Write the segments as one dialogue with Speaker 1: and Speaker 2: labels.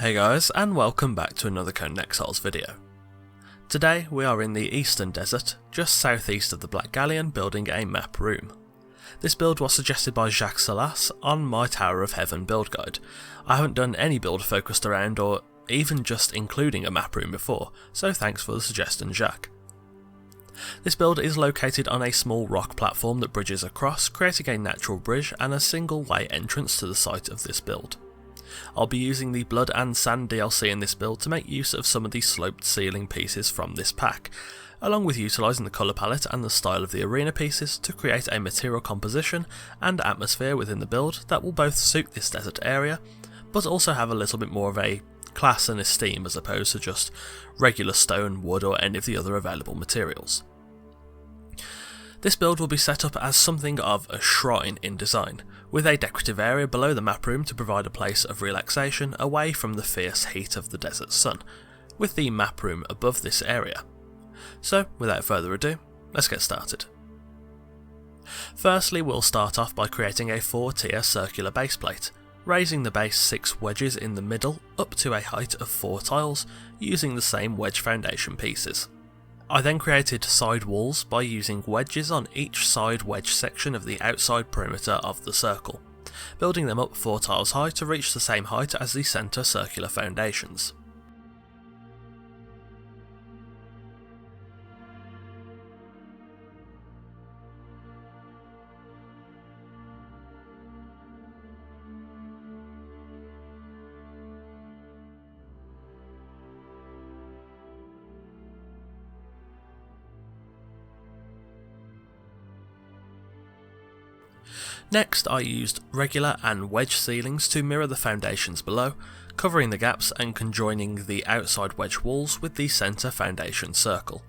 Speaker 1: Hey guys, and welcome back to another Conan Exiles video. Today we are in the Eastern Desert, just southeast of the Black Galleon, building a map room. This build was suggested by Jacques Salas on my Tower of Heaven build guide. I haven't done any build focused around or even just including a map room before, so thanks for the suggestion, Jacques. This build is located on a small rock platform that bridges across, creating a natural bridge and a single way entrance to the site of this build. I'll be using the Blood and Sand DLC in this build to make use of some of the sloped ceiling pieces from this pack, along with utilising the colour palette and the style of the arena pieces to create a material composition and atmosphere within the build that will both suit this desert area, but also have a little bit more of a class and esteem as opposed to just regular stone, wood or any of the other available materials. This build will be set up as something of a shrine in design, with a decorative area below the map room to provide a place of relaxation away from the fierce heat of the desert sun, with the map room above this area. So, without further ado, let's get started. Firstly, we'll start off by creating a 4-tier circular base plate, raising the base 6 wedges in the middle up to a height of 4 tiles using the same wedge foundation pieces. I then created side walls by using wedges on each side wedge section of the outside perimeter of the circle, building them up 4 tiles high to reach the same height as the centre circular foundations. Next, I used regular and wedge ceilings to mirror the foundations below, covering the gaps and conjoining the outside wedge walls with the centre foundation circle.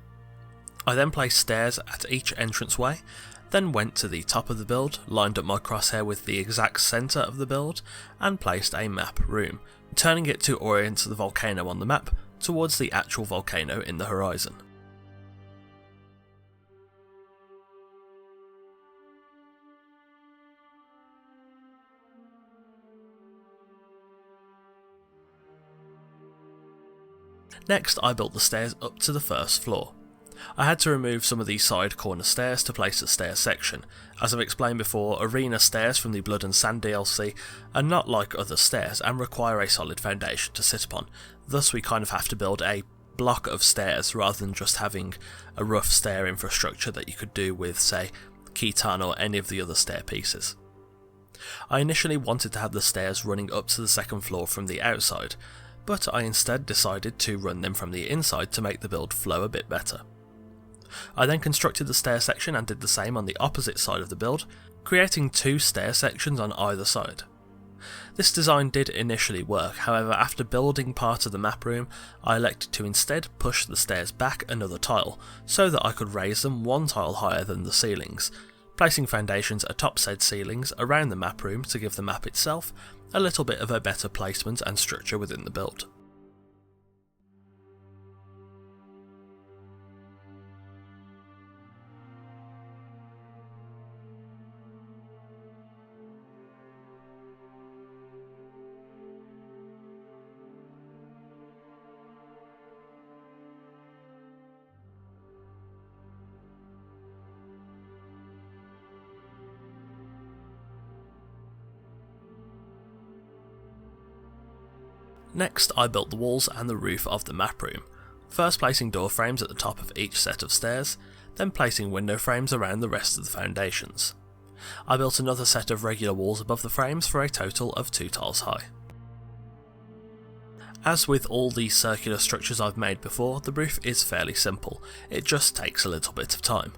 Speaker 1: I then placed stairs at each entranceway, then went to the top of the build, lined up my crosshair with the exact centre of the build, and placed a map room, turning it to orient the volcano on the map towards the actual volcano in the horizon. Next, I built the stairs up to the first floor. I had to remove some of the side corner stairs to place the stairs section. As I've explained before, arena stairs from the Blood and Sand DLC are not like other stairs and require a solid foundation to sit upon, thus we kind of have to build a block of stairs rather than just having a rough stair infrastructure that you could do with, say, Khitan or any of the other stair pieces. I initially wanted to have the stairs running up to the second floor from the outside, but I instead decided to run them from the inside to make the build flow a bit better. I then constructed the stair section and did the same on the opposite side of the build, creating 2 stair sections on either side. This design did initially work, however after building part of the map room, I elected to instead push the stairs back another tile, so that I could raise them 1 tile higher than the ceilings, placing foundations atop said ceilings around the map room to give the map itself a little bit of a better placement and structure within the build. Next, I built the walls and the roof of the map room, first placing door frames at the top of each set of stairs, then placing window frames around the rest of the foundations. I built another set of regular walls above the frames for a total of 2 tiles high. As with all the circular structures I've made before, the roof is fairly simple, it just takes a little bit of time.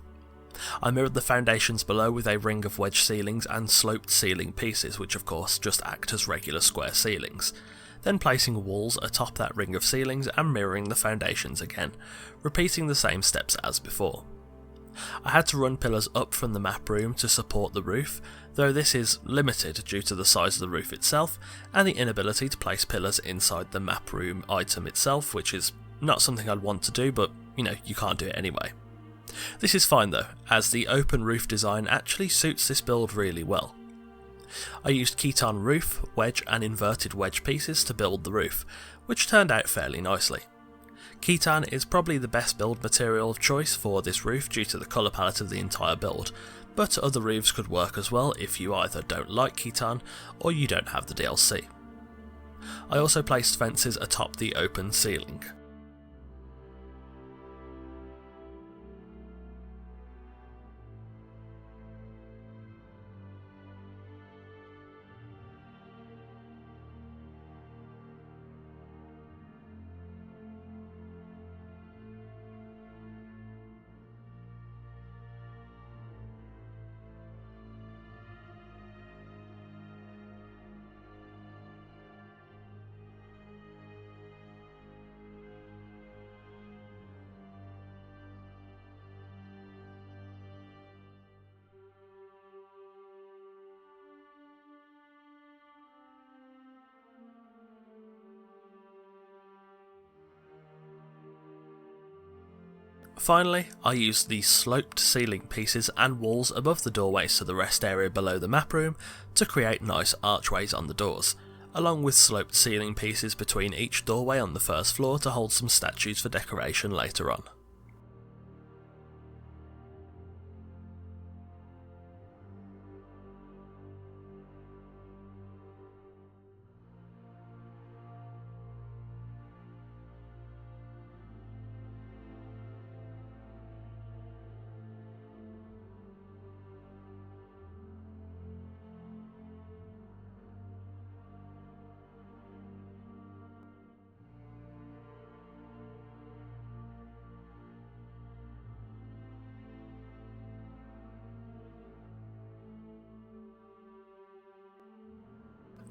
Speaker 1: I mirrored the foundations below with a ring of wedge ceilings and sloped ceiling pieces, which of course just act as regular square ceilings, then placing walls atop that ring of ceilings and mirroring the foundations again, repeating the same steps as before. I had to run pillars up from the map room to support the roof, though this is limited due to the size of the roof itself and the inability to place pillars inside the map room item itself, which is not something I'd want to do, but you can't do it anyway. This is fine though, as the open roof design actually suits this build really well. I used Khitan roof, wedge and inverted wedge pieces to build the roof, which turned out fairly nicely. Khitan is probably the best build material of choice for this roof due to the colour palette of the entire build, but other roofs could work as well if you either don't like Khitan or you don't have the DLC. I also placed fences atop the open ceiling. Finally, I used the sloped ceiling pieces and walls above the doorways to the rest area below the map room to create nice archways on the doors, along with sloped ceiling pieces between each doorway on the first floor to hold some statues for decoration later on.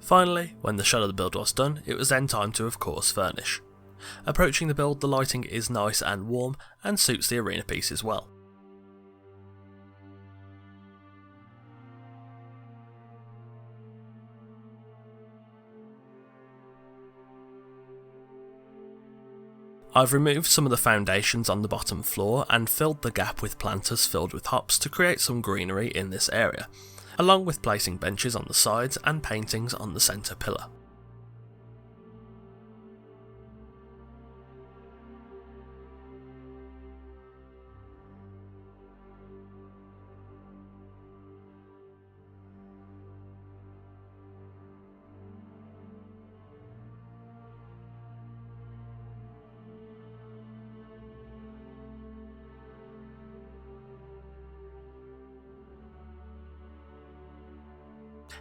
Speaker 1: Finally, when the shell of the build was done, it was then time to of course furnish. Approaching the build, the lighting is nice and warm and suits the arena pieces well. I've removed some of the foundations on the bottom floor and filled the gap with planters filled with hops to create some greenery in this area, along with placing benches on the sides and paintings on the centre pillar.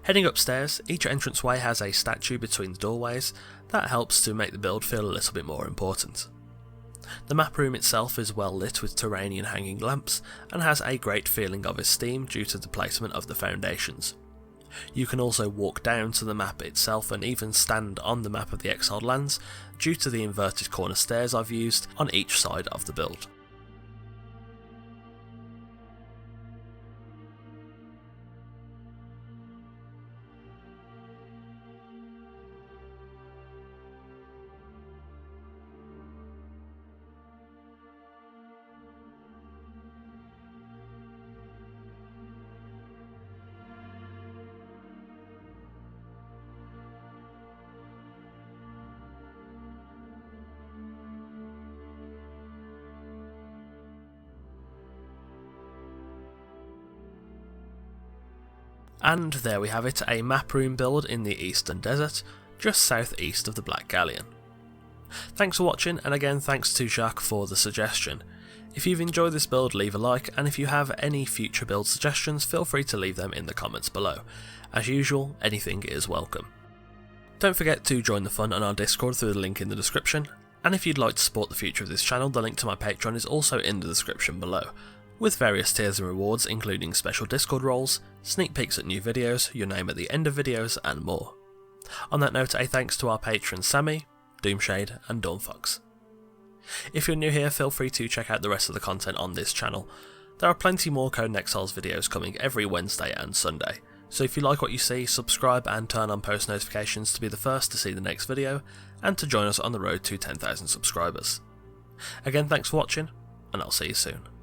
Speaker 1: Heading upstairs, each entranceway has a statue between the doorways that helps to make the build feel a little bit more important. The map room itself is well lit with Turanian hanging lamps and has a great feeling of esteem due to the placement of the foundations. You can also walk down to the map itself and even stand on the map of the Exiled Lands due to the inverted corner stairs I've used on each side of the build. And there we have it, a map room build in the Eastern Desert, just southeast of the Black Galleon. Thanks for watching, and again thanks to Jacques for the suggestion. If you've enjoyed this build, leave a like, and if you have any future build suggestions, feel free to leave them in the comments below. As usual, anything is welcome. Don't forget to join the fun on our Discord through the link in the description, and if you'd like to support the future of this channel, the link to my Patreon is also in the description below, with various tiers and rewards including special Discord roles, sneak peeks at new videos, your name at the end of videos, and more. On that note, a thanks to our patrons Sammy, Doomshade, and Dawnfox. If you're new here, feel free to check out the rest of the content on this channel. There are plenty more Conan Exiles videos coming every Wednesday and Sunday, so if you like what you see, subscribe and turn on post notifications to be the first to see the next video, and to join us on the road to 10,000 subscribers. Again, thanks for watching, and I'll see you soon.